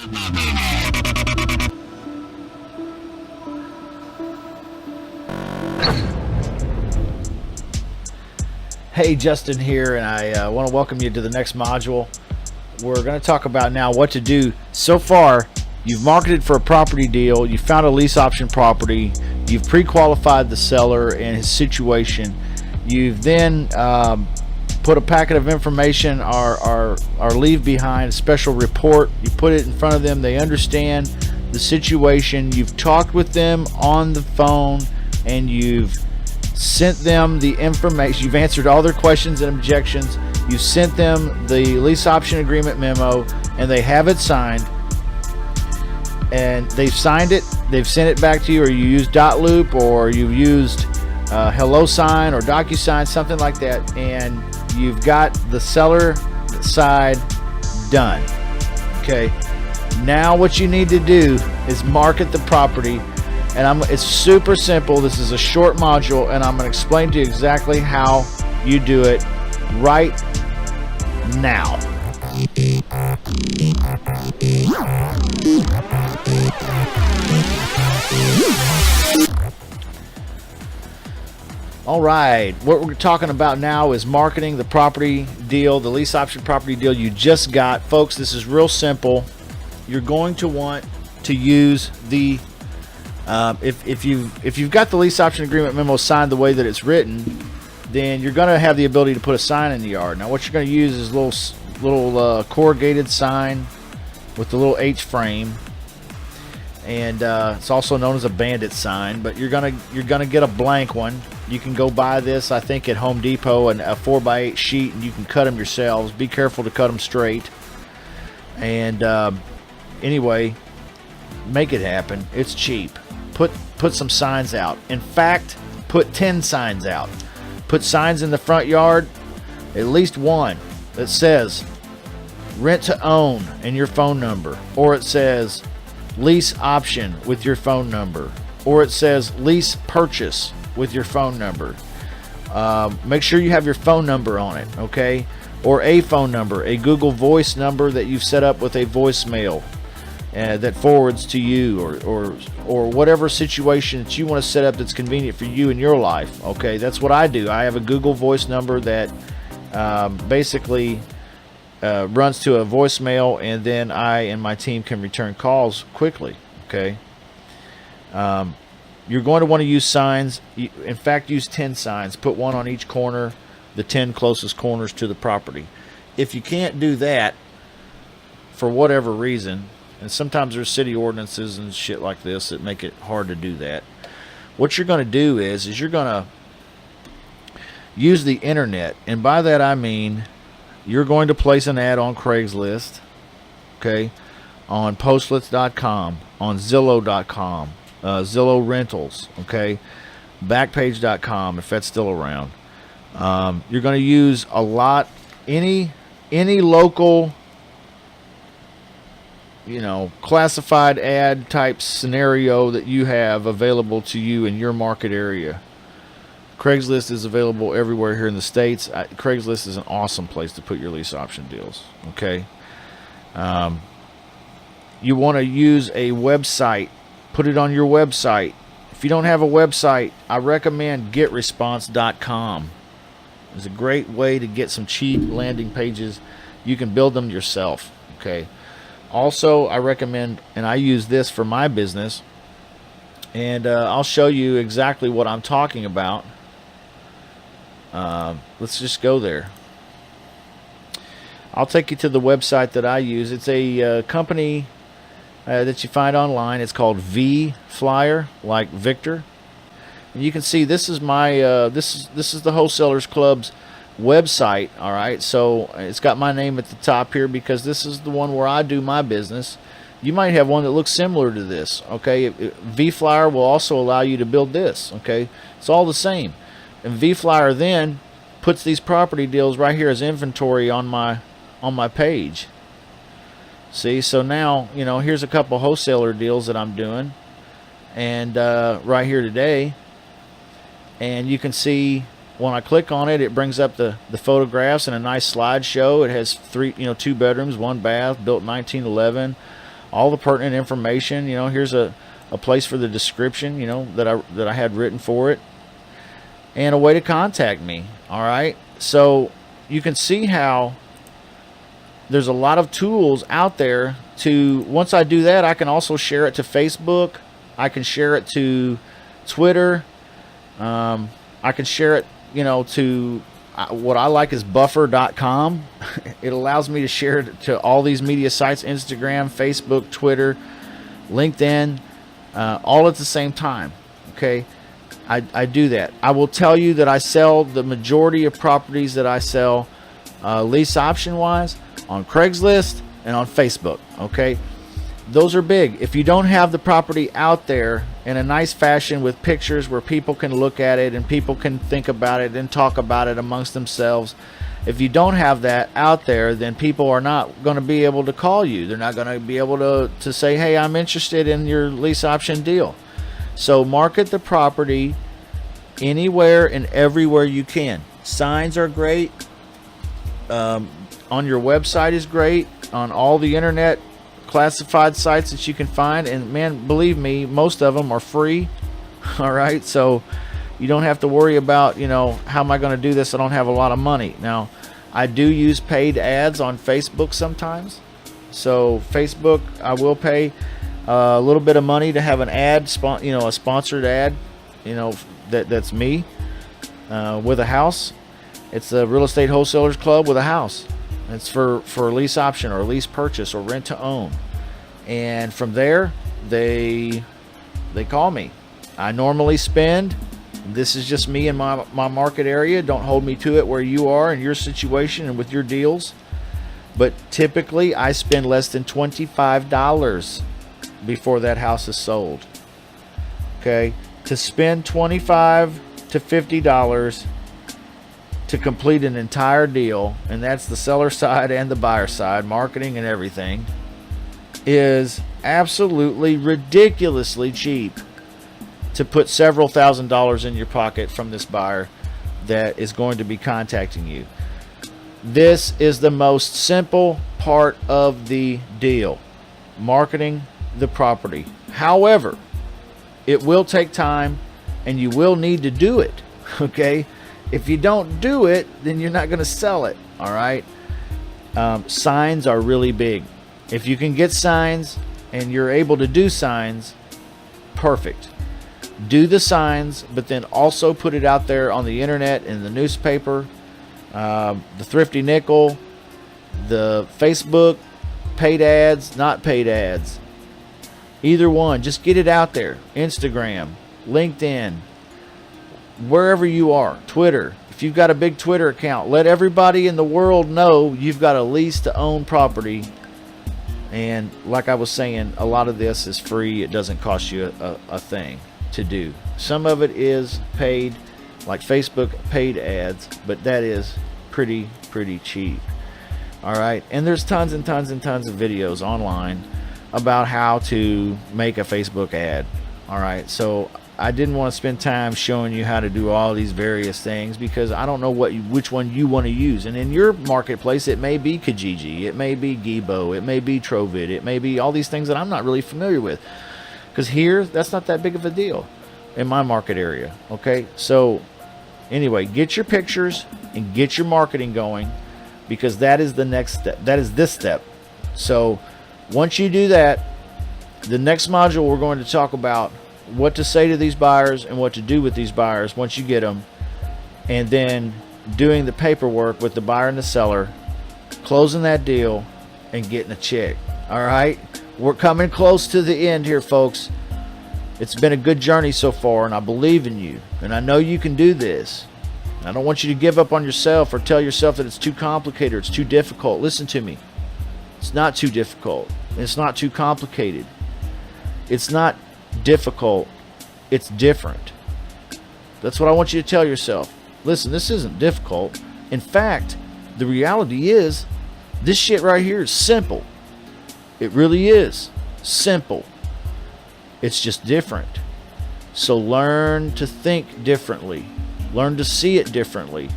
Hey, Justin here, and I want to welcome you to the next module. We're going to talk about now what to do. So far, you've marketed for a property deal, you found a lease option property, you've pre-qualified the seller and his situation, you've then put a packet of information or leave behind a special report, you put it in front of them, they understand the situation, you've talked with them on the phone, and you've sent them the information, you've answered all their questions and objections, you've sent them the lease option agreement memo, and they have it signed, and they've signed it, they've sent it back to you, or you use .loop, or you've used HelloSign or DocuSign, something like that, and you've got the seller side done. Okay, now what you need to do is market the property. And it's super simple. This is a short module, and I'm going to explain to you exactly how you do it right now. All right, what we're talking about now is marketing the property deal, the lease option property deal you just got. Folks, this is real simple. You're going to want to use the if you've got the lease option agreement memo signed the way that it's written, then you're going to have the ability to put a sign in the yard. Now, what you're going to use is a little corrugated sign with the little H frame, and it's also known as a bandit sign. But you're gonna get a blank one. You can go buy this, I think, at Home Depot, and a 4x8 sheet, and you can cut them yourselves. Be careful to cut them straight. And anyway, make it happen. It's cheap. Put some signs out. In fact, put 10 signs out. Put signs in the front yard, at least one that says rent to own and your phone number, or it says lease option with your phone number, or it says lease purchase with your phone number. Make sure you have your phone number on it, okay? Or a phone number, a Google Voice number that you've set up with a voicemail that forwards to you, or whatever situation that you want to set up that's convenient for you in your life. Okay, that's what I do. I have a Google Voice number that basically runs to a voicemail, and then I and my team can return calls quickly. Okay, you're going to want to use signs. In fact, use 10 signs. Put one on each corner, the 10 closest corners to the property. If you can't do that for whatever reason, and sometimes there's city ordinances and shit like this that make it hard to do that, what you're going to do is you're going to use the internet. And by that I mean you're going to place an ad on Craigslist, okay, on postlets.com, on Zillow.com, Zillow Rentals, okay, Backpage.com, if that's still around. You're going to use a lot, any local, classified ad type scenario that you have available to you in your market area. Craigslist is available everywhere here in the States. Craigslist is an awesome place to put your lease option deals. Okay. You want to use a website. Put it on your website. If you don't have a website, I recommend getresponse.com. It's a great way to get some cheap landing pages. You can build them yourself. Okay. Also, I recommend, and I use this for my business, and I'll show you exactly what I'm talking about. Let's just go there. I'll take you to the website that I use. It's a company that you find online. It's called V-Flyer, like Victor. And you can see this is my this is the Wholesalers Club's website. All right, so it's got my name at the top here because this is the one where I do my business. You might have one that looks similar to this. Okay, V-Flyer will also allow you to build this. Okay, it's all the same. And V-Flyer then puts these property deals right here as inventory on my page. See, so now here's a couple wholesaler deals that I'm doing, and right here today, and you can see when I click on it, it brings up the photographs and a nice slideshow. It has 2 bedrooms, 1 bath, built 1911. all the pertinent information. Here's a place for the description, that I had written for it, and a way to contact me. All right. So you can see how there's a lot of tools out there once I do that, I can also share it to Facebook. I can share it to Twitter. I can share it, to what I like is buffer.com. It allows me to share it to all these media sites: Instagram, Facebook, Twitter, LinkedIn, all at the same time. Okay. I do that. I will tell you that I sell the majority of properties that I sell lease option wise on Craigslist and on Facebook. Okay. Those are big. If you don't have the property out there in a nice fashion with pictures where people can look at it and people can think about it and talk about it amongst themselves, if you don't have that out there, then people are not going to be able to call you. They're not going to be able to say, hey, I'm interested in your lease option deal. So market the property anywhere and everywhere you can. Signs are great. On your website is great. On all the internet classified sites that you can find, and man, believe me, most of them are free. All right, so you don't have to worry about, how am I going to do this? I don't have a lot of money. Now, I do use paid ads on Facebook sometimes. So Facebook, I will pay a little bit of money to have an ad, a sponsored ad, that's me with a house. It's a real estate wholesalers club with a house. It's for a lease option or a lease purchase or rent to own. And from there, they call me. I normally spend, this is just me in my market area. Don't hold me to it where you are in your situation and with your deals. But typically, I spend less than $25 before that house is sold. Okay? To spend $25 to $50 to complete an entire deal, and that's the seller side and the buyer side, marketing and everything, is absolutely ridiculously cheap to put several $1,000s in your pocket from this buyer that is going to be contacting you. This is the most simple part of the deal, marketing the property. However, it will take time and you will need to do it. Okay? If you don't do it, then you're not going to sell it. All right. Signs are really big. If you can get signs and you're able to do signs, perfect. Do the signs, but then also put it out there on the internet, in the newspaper, the Thrifty Nickel, the Facebook, paid ads, not paid ads. Either one. Just get it out there. Instagram, LinkedIn, wherever you are, Twitter. If you've got a big Twitter account, let everybody in the world know you've got a lease to own property. And like I was saying, a lot of this is free. It doesn't cost you a thing to do. Some of it is paid, like Facebook paid ads, but that is pretty cheap. All right. And there's tons and tons and tons of videos online about how to make a Facebook ad. All right. So I didn't want to spend time showing you how to do all these various things because I don't know which one you want to use. And in your marketplace, it may be Kijiji, it may be Gibo, it may be Trovid, it may be all these things that I'm not really familiar with. Because here, that's not that big of a deal in my market area. Okay, so anyway, get your pictures and get your marketing going, because that is the next step. That is this step. So once you do that, the next module we're going to talk about what to say to these buyers and what to do with these buyers once you get them, and then doing the paperwork with the buyer and the seller, closing that deal and getting a check. All right, we're coming close to the end here, folks. It's been a good journey so far, and I believe in you, and I know you can do this. I don't want you to give up on yourself or tell yourself that it's too complicated or it's too difficult. Listen to me. It's not too difficult. It's not too complicated. It's not difficult, it's different. That's what I want you to tell yourself. Listen, this isn't difficult. In fact, the reality is this shit right here is simple. It really is simple. It's just different. So learn to think differently. Learn to see it differently.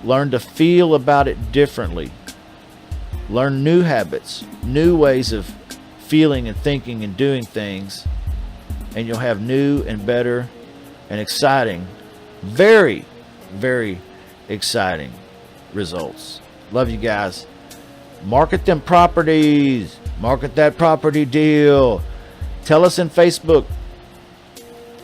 Learn to feel about it differently. Learn new habits, new ways of feeling and thinking and doing things, and you'll have new and better and exciting, very, very exciting results. Love you guys. Market them properties. Market that property deal. Tell us in Facebook.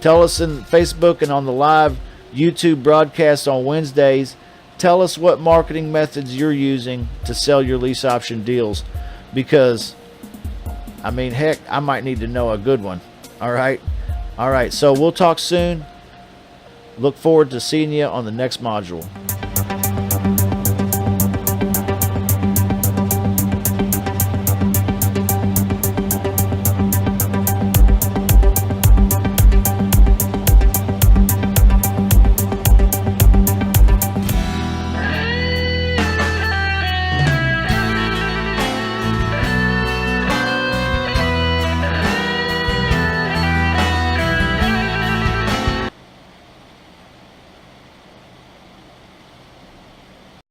Tell us in Facebook and on the live YouTube broadcast on Wednesdays. Tell us what marketing methods you're using to sell your lease option deals, because I mean, heck, I might need to know a good one. All right. So we'll talk soon. Look forward to seeing you on the next module.